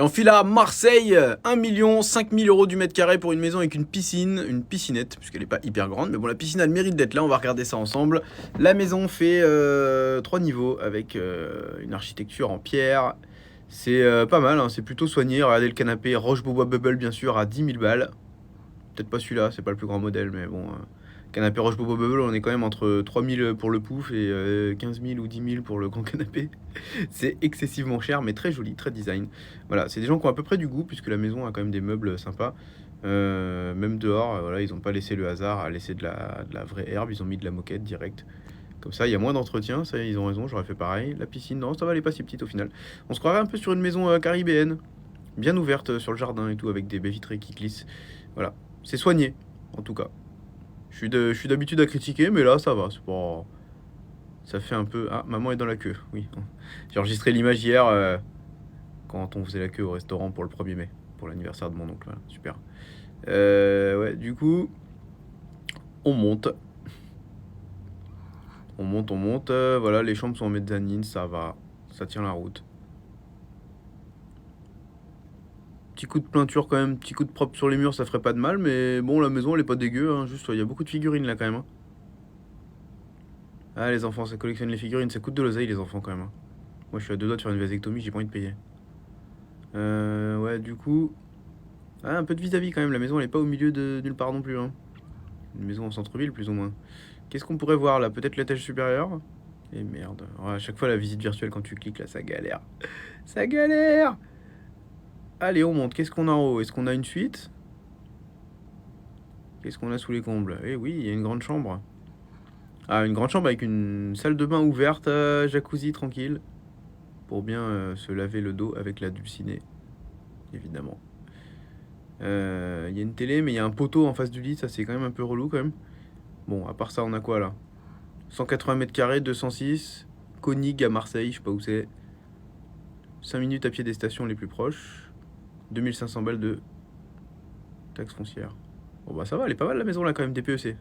Et on file à Marseille, 1 500 000 € du mètre carré pour une maison avec une piscine, une piscinette, puisqu'elle n'est pas hyper grande. Mais bon, la piscine a le mérite d'être là, on va regarder ça ensemble. La maison fait 3 niveaux avec une architecture en pierre. C'est pas mal, hein, c'est plutôt soigné. Regardez le canapé Roche-Beaubois Bubble, bien sûr, à 10 000 balles. Peut-être pas celui-là, c'est pas le plus grand modèle, mais bon... Canapé Roche-Beaubois Bubble, on est quand même entre 3 000 pour le pouf et 15 000 ou 10 000 pour le grand canapé. C'est excessivement cher, mais très joli, très design. Voilà, c'est des gens qui ont à peu près du goût, puisque la maison a quand même des meubles sympas. Même dehors, voilà, ils n'ont pas laissé le hasard à laisser de la vraie herbe, ils ont mis de la moquette direct. Comme ça, il y a moins d'entretien, ça, ils ont raison, j'aurais fait pareil. La piscine, non, ça va, elle est pas si petite au final. On se croirait un peu sur une maison caribéenne, bien ouverte sur le jardin et tout, avec des baies vitrées qui glissent. Voilà, c'est soigné, en tout cas. Je suis d'habitude à critiquer, mais là, ça va. C'est pas... Ça fait un peu... Ah, maman est dans la queue, oui. J'ai enregistré l'image hier quand on faisait la queue au restaurant pour le 1er mai, pour l'anniversaire de mon oncle. Voilà, super. Ouais, du coup, on monte. On monte, on monte. Voilà, les chambres sont en mezzanine, ça va. Ça tient la route. Petit coup de peinture quand même, petit coup de propre sur les murs, ça ferait pas de mal. Mais bon, la maison, elle est pas dégueu. Hein, juste, il y a beaucoup de figurines là quand même. Hein. Ah, les enfants, ça collectionne les figurines. Ça coûte de l'oseille, les enfants quand même. Hein. Moi, je suis à 2 doigts de faire une vasectomie, j'ai pas envie de payer. Ouais, du coup... Ah, un peu de vis-à-vis quand même, la maison elle est pas au milieu de nulle part non plus. Hein. Une maison en centre-ville plus ou moins. Qu'est-ce qu'on pourrait voir là? Peut-être l'étage supérieur? Et merde. Ouais, à chaque fois la visite virtuelle quand tu cliques là, ça galère. Ça galère. Allez, on monte. Qu'est-ce qu'on a en haut? Est-ce qu'on a une suite? Qu'est-ce qu'on a sous les combles? Eh oui, il y a une grande chambre. Ah, une grande chambre avec une salle de bain ouverte, jacuzzi tranquille. Pour bien se laver le dos avec la dulcinée, évidemment. Il y a une télé, mais il y a un poteau en face du lit, ça c'est quand même un peu relou quand même. Bon, à part ça, on a quoi là? 180 mètres carrés, 206. Konig à Marseille, je sais pas où c'est. 5 minutes à pied des stations les plus proches. 2500 balles de taxe foncière. Bon bah ça va, elle est pas mal la maison là quand même, des PEC.